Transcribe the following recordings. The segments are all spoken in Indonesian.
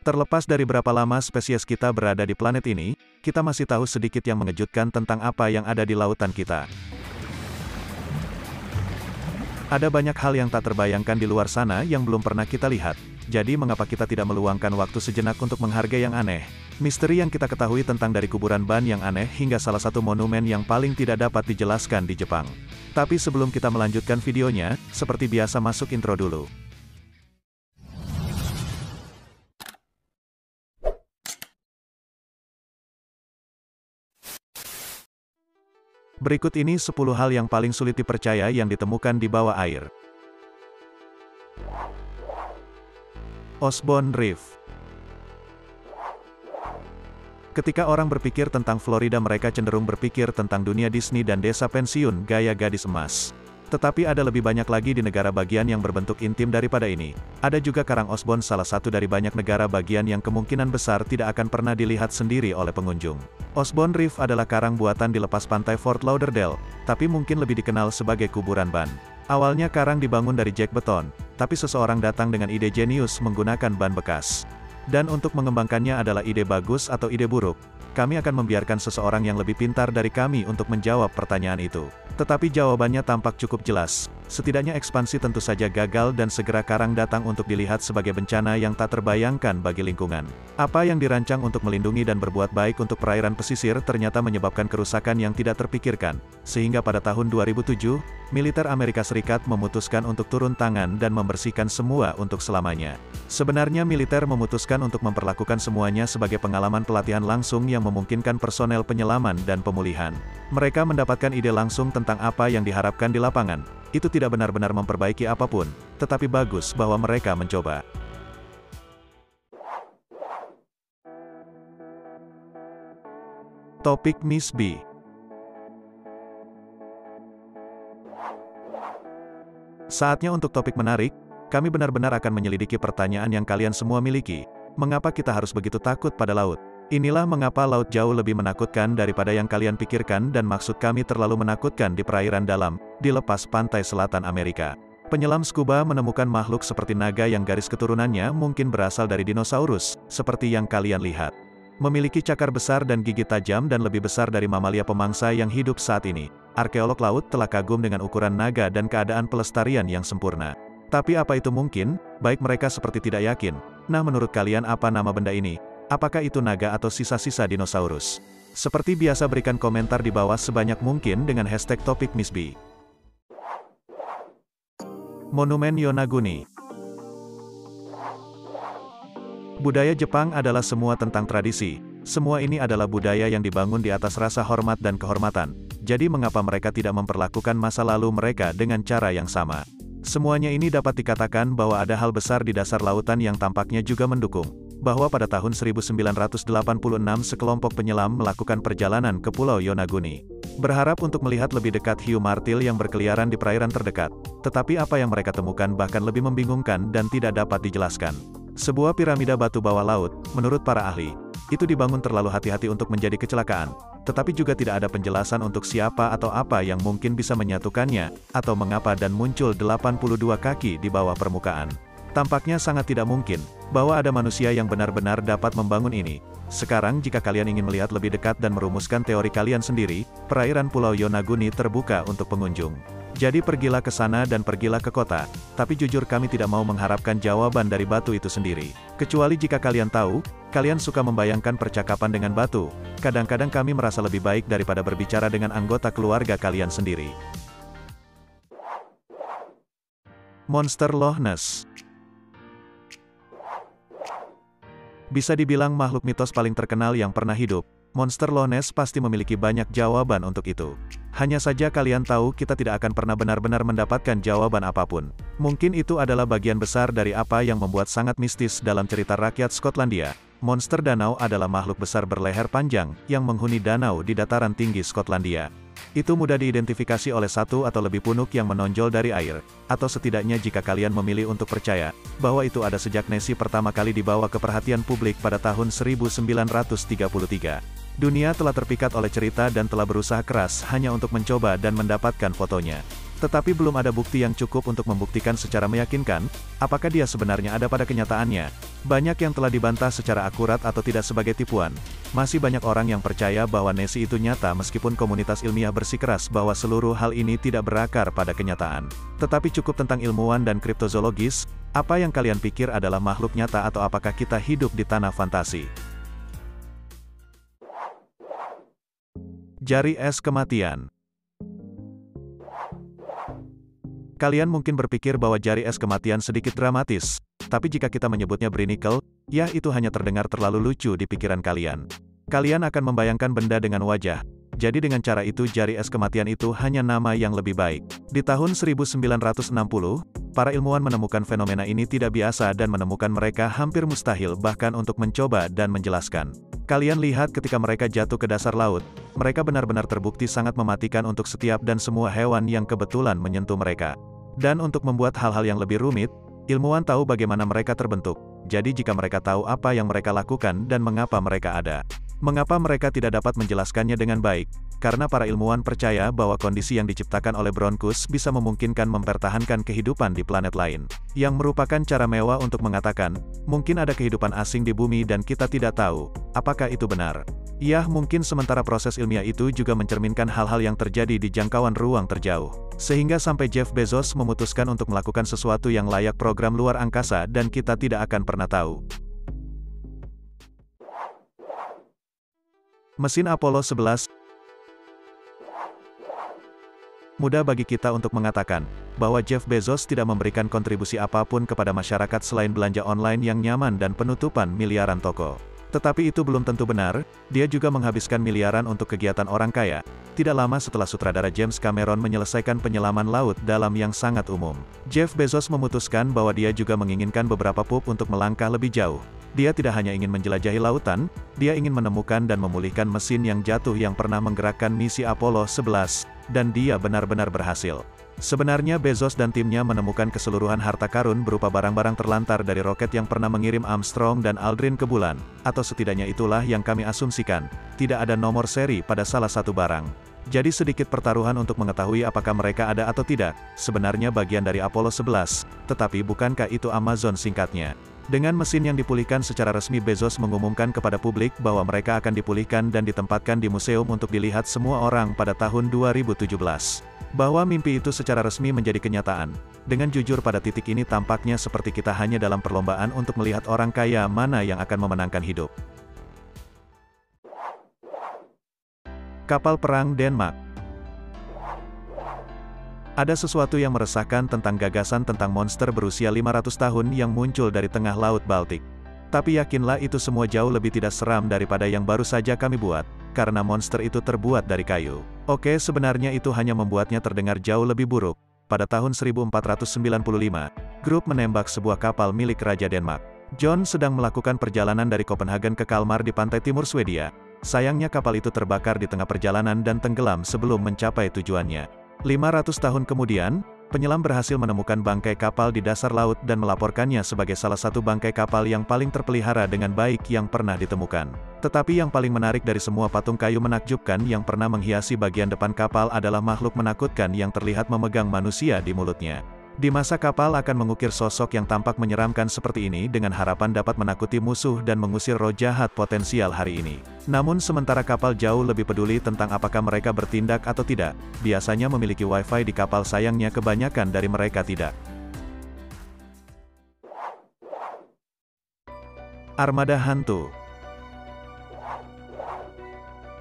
Terlepas dari berapa lama spesies kita berada di planet ini, kita masih tahu sedikit yang mengejutkan tentang apa yang ada di lautan kita. Ada banyak hal yang tak terbayangkan di luar sana yang belum pernah kita lihat. Jadi mengapa kita tidak meluangkan waktu sejenak untuk menghargai yang aneh? Misteri yang kita ketahui tentang dari kuburan ban yang aneh hingga salah satu monumen yang paling tidak dapat dijelaskan di Jepang. Tapi sebelum kita melanjutkan videonya, seperti biasa masuk intro dulu. Berikut ini 10 hal yang paling sulit dipercaya yang ditemukan di bawah air. Osborne Reef. Ketika orang berpikir tentang Florida, mereka cenderung berpikir tentang dunia Disney dan desa pensiun gaya gadis emas. Tetapi ada lebih banyak lagi di negara bagian yang berbentuk intim daripada ini. Ada juga Karang Osborne, salah satu dari banyak negara bagian yang kemungkinan besar tidak akan pernah dilihat sendiri oleh pengunjung. Osborne Reef adalah karang buatan di lepas pantai Fort Lauderdale, tapi mungkin lebih dikenal sebagai kuburan ban. Awalnya karang dibangun dari jak beton, tapi seseorang datang dengan ide jenius menggunakan ban bekas. Dan untuk mengembangkannya adalah ide bagus atau ide buruk. Kami akan membiarkan seseorang yang lebih pintar dari kami untuk menjawab pertanyaan itu. Tetapi jawabannya tampak cukup jelas. Setidaknya ekspansi tentu saja gagal dan segera karang datang untuk dilihat sebagai bencana yang tak terbayangkan bagi lingkungan. Apa yang dirancang untuk melindungi dan berbuat baik untuk perairan pesisir ternyata menyebabkan kerusakan yang tidak terpikirkan. Sehingga pada tahun 2007, militer Amerika Serikat memutuskan untuk turun tangan dan membersihkan semua untuk selamanya. Sebenarnya militer memutuskan untuk memperlakukan semuanya sebagai pengalaman pelatihan langsung yang memungkinkan personel penyelaman dan pemulihan. Mereka mendapatkan ide langsung tentang apa yang diharapkan di lapangan. Itu tidak benar-benar memperbaiki apapun, tetapi bagus bahwa mereka mencoba. Topik Miss B. Saatnya untuk topik menarik. Kami benar-benar akan menyelidiki pertanyaan yang kalian semua miliki. Mengapa kita harus begitu takut pada laut? Inilah mengapa laut jauh lebih menakutkan daripada yang kalian pikirkan, dan maksud kami terlalu menakutkan di perairan dalam, di lepas pantai selatan Amerika. Penyelam scuba menemukan makhluk seperti naga yang garis keturunannya mungkin berasal dari dinosaurus, seperti yang kalian lihat. Memiliki cakar besar dan gigi tajam dan lebih besar dari mamalia pemangsa yang hidup saat ini. Arkeolog laut telah kagum dengan ukuran naga dan keadaan pelestarian yang sempurna. Tapi apa itu mungkin? Baik, mereka seperti tidak yakin. Nah, menurut kalian apa nama benda ini? Apakah itu naga atau sisa-sisa dinosaurus? Seperti biasa, berikan komentar di bawah sebanyak mungkin dengan hashtag topik Miss B. Monumen Yonaguni. Budaya Jepang adalah semua tentang tradisi. Semua ini adalah budaya yang dibangun di atas rasa hormat dan kehormatan. Jadi mengapa mereka tidak memperlakukan masa lalu mereka dengan cara yang sama? Semuanya ini dapat dikatakan bahwa ada hal besar di dasar lautan yang tampaknya juga mendukung. Bahwa pada tahun 1986 sekelompok penyelam melakukan perjalanan ke Pulau Yonaguni. Berharap untuk melihat lebih dekat hiu martil yang berkeliaran di perairan terdekat. Tetapi apa yang mereka temukan bahkan lebih membingungkan dan tidak dapat dijelaskan. Sebuah piramida batu bawah laut, menurut para ahli, itu dibangun terlalu hati-hati untuk menjadi kecelakaan. Tetapi juga tidak ada penjelasan untuk siapa atau apa yang mungkin bisa menyatukannya, atau mengapa dan muncul 82 kaki di bawah permukaan. Tampaknya sangat tidak mungkin, bahwa ada manusia yang benar-benar dapat membangun ini. Sekarang jika kalian ingin melihat lebih dekat dan merumuskan teori kalian sendiri, perairan Pulau Yonaguni terbuka untuk pengunjung. Jadi pergilah ke sana dan pergilah ke kota, tapi jujur kami tidak mau mengharapkan jawaban dari batu itu sendiri. Kecuali jika kalian tahu, kalian suka membayangkan percakapan dengan batu. Kadang-kadang kami merasa lebih baik daripada berbicara dengan anggota keluarga kalian sendiri. Monster Loch Ness. Bisa dibilang makhluk mitos paling terkenal yang pernah hidup. Monster Loch Ness pasti memiliki banyak jawaban untuk itu. Hanya saja kalian tahu kita tidak akan pernah benar-benar mendapatkan jawaban apapun. Mungkin itu adalah bagian besar dari apa yang membuat sangat mistis dalam cerita rakyat Skotlandia. Monster danau adalah makhluk besar berleher panjang, yang menghuni danau di dataran tinggi Skotlandia. Itu mudah diidentifikasi oleh satu atau lebih punuk yang menonjol dari air, atau setidaknya jika kalian memilih untuk percaya, bahwa itu ada sejak Nessie pertama kali dibawa ke perhatian publik pada tahun 1933. Dunia telah terpikat oleh cerita dan telah berusaha keras hanya untuk mencoba dan mendapatkan fotonya. Tetapi belum ada bukti yang cukup untuk membuktikan secara meyakinkan, apakah dia sebenarnya ada pada kenyataannya. Banyak yang telah dibantah secara akurat atau tidak sebagai tipuan. Masih banyak orang yang percaya bahwa Nessie itu nyata meskipun komunitas ilmiah bersikeras bahwa seluruh hal ini tidak berakar pada kenyataan. Tetapi cukup tentang ilmuwan dan kriptozoologis, apa yang kalian pikir adalah makhluk nyata atau apakah kita hidup di tanah fantasi? Jari es kematian. Kalian mungkin berpikir bahwa jari es kematian sedikit dramatis, tapi jika kita menyebutnya Brinicle, ya itu hanya terdengar terlalu lucu di pikiran kalian. Kalian akan membayangkan benda dengan wajah. Jadi dengan cara itu jari es kematian itu hanya nama yang lebih baik. Di tahun 1960, para ilmuwan menemukan fenomena ini tidak biasa dan menemukan mereka hampir mustahil bahkan untuk mencoba dan menjelaskan. Kalian lihat ketika mereka jatuh ke dasar laut, mereka benar-benar terbukti sangat mematikan untuk setiap dan semua hewan yang kebetulan menyentuh mereka. Dan untuk membuat hal-hal yang lebih rumit, ilmuwan tahu bagaimana mereka terbentuk. Jadi jika mereka tahu apa yang mereka lakukan dan mengapa mereka ada. Mengapa mereka tidak dapat menjelaskannya dengan baik? Karena para ilmuwan percaya bahwa kondisi yang diciptakan oleh Bronchus bisa memungkinkan mempertahankan kehidupan di planet lain. Yang merupakan cara mewah untuk mengatakan, mungkin ada kehidupan asing di bumi dan kita tidak tahu. Apakah itu benar? Ya, mungkin sementara proses ilmiah itu juga mencerminkan hal-hal yang terjadi di jangkauan ruang terjauh. Sehingga sampai Jeff Bezos memutuskan untuk melakukan sesuatu yang layak program luar angkasa dan kita tidak akan pernah tahu. Mesin Apollo 11. Mudah bagi kita untuk mengatakan bahwa Jeff Bezos tidak memberikan kontribusi apapun kepada masyarakat selain belanja online yang nyaman dan penutupan miliaran toko. Tetapi itu belum tentu benar, dia juga menghabiskan miliaran untuk kegiatan orang kaya, tidak lama setelah sutradara James Cameron menyelesaikan penyelaman laut dalam yang sangat umum. Jeff Bezos memutuskan bahwa dia juga menginginkan beberapa pup untuk melangkah lebih jauh. Dia tidak hanya ingin menjelajahi lautan, dia ingin menemukan dan memulihkan mesin yang jatuh yang pernah menggerakkan misi Apollo 11, dan dia benar-benar berhasil. Sebenarnya Bezos dan timnya menemukan keseluruhan harta karun berupa barang-barang terlantar dari roket yang pernah mengirim Armstrong dan Aldrin ke bulan, atau setidaknya itulah yang kami asumsikan. Tidak ada nomor seri pada salah satu barang. Jadi sedikit pertaruhan untuk mengetahui apakah mereka ada atau tidak, sebenarnya bagian dari Apollo 11, tetapi bukankah itu Amazon singkatnya? Dengan mesin yang dipulihkan secara resmi, Bezos mengumumkan kepada publik bahwa mereka akan dipulihkan dan ditempatkan di museum untuk dilihat semua orang pada tahun 2017. Bahwa mimpi itu secara resmi menjadi kenyataan. Dengan jujur pada titik ini tampaknya seperti kita hanya dalam perlombaan untuk melihat orang kaya mana yang akan memenangkan hidup. Kapal perang Denmark. Ada sesuatu yang meresahkan tentang gagasan tentang monster berusia 500 tahun yang muncul dari tengah Laut Baltik. Tapi yakinlah itu semua jauh lebih tidak seram daripada yang baru saja kami buat, karena monster itu terbuat dari kayu. Oke, sebenarnya itu hanya membuatnya terdengar jauh lebih buruk. Pada tahun 1495, grup menembak sebuah kapal milik Raja Denmark. John sedang melakukan perjalanan dari Copenhagen ke Kalmar di pantai timur Swedia. Sayangnya kapal itu terbakar di tengah perjalanan dan tenggelam sebelum mencapai tujuannya. 500 tahun kemudian, penyelam berhasil menemukan bangkai kapal di dasar laut dan melaporkannya sebagai salah satu bangkai kapal yang paling terpelihara dengan baik yang pernah ditemukan. Tetapi yang paling menarik dari semua patung kayu menakjubkan yang pernah menghiasi bagian depan kapal adalah makhluk menakutkan yang terlihat memegang manusia di mulutnya. Di masa kapal akan mengukir sosok yang tampak menyeramkan seperti ini dengan harapan dapat menakuti musuh dan mengusir roh jahat potensial hari ini. Namun sementara kapal jauh lebih peduli tentang apakah mereka bertindak atau tidak, biasanya memiliki wifi di kapal, sayangnya kebanyakan dari mereka tidak. Armada hantu.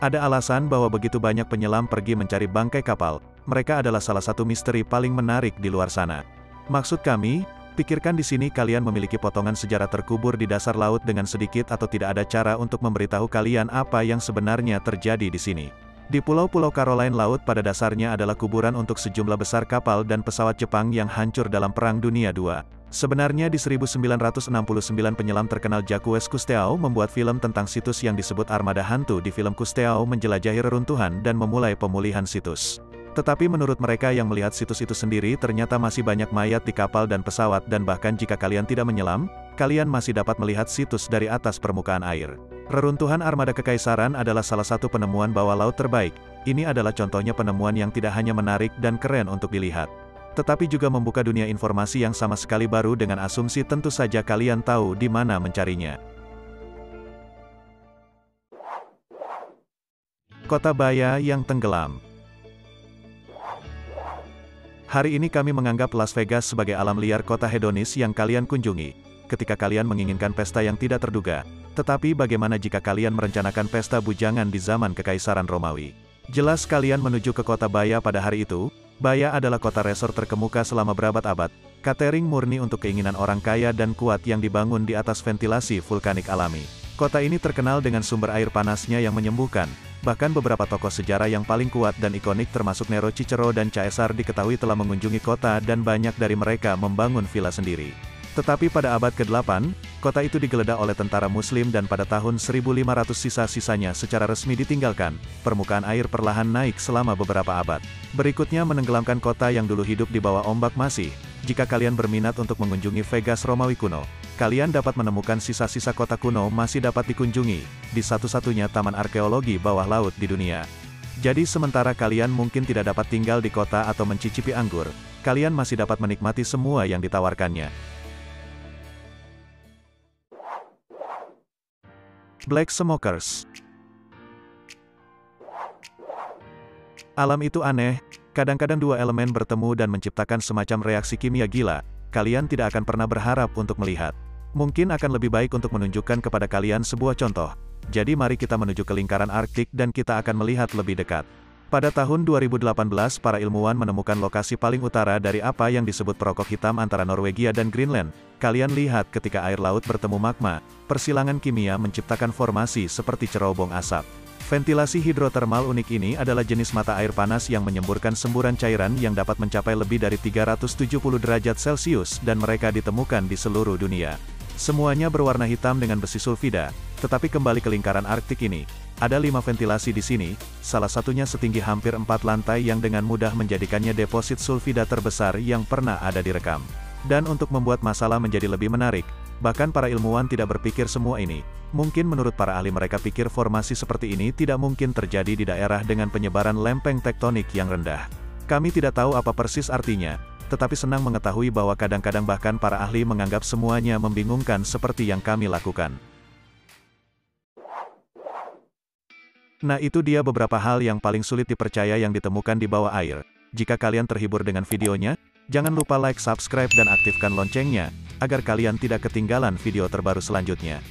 Ada alasan bahwa begitu banyak penyelam pergi mencari bangkai kapal. Mereka adalah salah satu misteri paling menarik di luar sana. Maksud kami, pikirkan di sini kalian memiliki potongan sejarah terkubur di dasar laut dengan sedikit atau tidak ada cara untuk memberitahu kalian apa yang sebenarnya terjadi di sini. Di pulau-pulau Caroline, laut pada dasarnya adalah kuburan untuk sejumlah besar kapal dan pesawat Jepang yang hancur dalam Perang Dunia II. Sebenarnya di 1969 penyelam terkenal Jacques Cousteau membuat film tentang situs yang disebut Armada Hantu. Di film Cousteau menjelajahi reruntuhan dan memulai pemulihan situs. Tetapi menurut mereka yang melihat situs itu sendiri ternyata masih banyak mayat di kapal dan pesawat, dan bahkan jika kalian tidak menyelam, kalian masih dapat melihat situs dari atas permukaan air. Reruntuhan Armada Kekaisaran adalah salah satu penemuan bawah laut terbaik, ini adalah contohnya penemuan yang tidak hanya menarik dan keren untuk dilihat, tetapi juga membuka dunia informasi yang sama sekali baru dengan asumsi tentu saja kalian tahu di mana mencarinya. Kota Baya yang tenggelam. Hari ini kami menganggap Las Vegas sebagai alam liar kota hedonis yang kalian kunjungi, ketika kalian menginginkan pesta yang tidak terduga. Tetapi bagaimana jika kalian merencanakan pesta bujangan di zaman Kekaisaran Romawi? Jelas kalian menuju ke kota Baya pada hari itu. Baya adalah kota resor terkemuka selama berabad-abad, catering murni untuk keinginan orang kaya dan kuat yang dibangun di atas ventilasi vulkanik alami. Kota ini terkenal dengan sumber air panasnya yang menyembuhkan. Bahkan beberapa tokoh sejarah yang paling kuat dan ikonik termasuk Nero Cicero dan Caesar diketahui telah mengunjungi kota dan banyak dari mereka membangun villa sendiri. Tetapi pada abad ke-8, kota itu digeledah oleh tentara muslim dan pada tahun 1500 sisa-sisanya secara resmi ditinggalkan. Permukaan air perlahan naik selama beberapa abad. Berikutnya menenggelamkan kota yang dulu hidup di bawah ombak masih. Jika kalian berminat untuk mengunjungi Vegas Romawi kuno, kalian dapat menemukan sisa-sisa kota kuno masih dapat dikunjungi, di satu-satunya taman arkeologi bawah laut di dunia. Jadi sementara kalian mungkin tidak dapat tinggal di kota atau mencicipi anggur, kalian masih dapat menikmati semua yang ditawarkannya. Black Smokers. Alam itu aneh, kadang-kadang dua elemen bertemu dan menciptakan semacam reaksi kimia gila, kalian tidak akan pernah berharap untuk melihat. Mungkin akan lebih baik untuk menunjukkan kepada kalian sebuah contoh. Jadi mari kita menuju ke lingkaran Arktik dan kita akan melihat lebih dekat. Pada tahun 2018 para ilmuwan menemukan lokasi paling utara dari apa yang disebut perokok hitam antara Norwegia dan Greenland. Kalian lihat ketika air laut bertemu magma, persilangan kimia menciptakan formasi seperti cerobong asap. Ventilasi hidrotermal unik ini adalah jenis mata air panas yang menyemburkan semburan cairan yang dapat mencapai lebih dari 370 derajat Celcius dan mereka ditemukan di seluruh dunia. Semuanya berwarna hitam dengan besi sulfida, tetapi kembali ke lingkaran Arktik ini. Ada 5 ventilasi di sini, salah satunya setinggi hampir 4 lantai yang dengan mudah menjadikannya deposit sulfida terbesar yang pernah ada direkam. Dan untuk membuat masalah menjadi lebih menarik, bahkan para ilmuwan tidak berpikir semua ini. Mungkin menurut para ahli mereka pikir formasi seperti ini tidak mungkin terjadi di daerah dengan penyebaran lempeng tektonik yang rendah. Kami tidak tahu apa persis artinya, tetapi senang mengetahui bahwa kadang-kadang bahkan para ahli menganggap semuanya membingungkan seperti yang kami lakukan. Nah itu dia beberapa hal yang paling sulit dipercaya yang ditemukan di bawah air. Jika kalian terhibur dengan videonya, jangan lupa like, subscribe dan aktifkan loncengnya, agar kalian tidak ketinggalan video terbaru selanjutnya.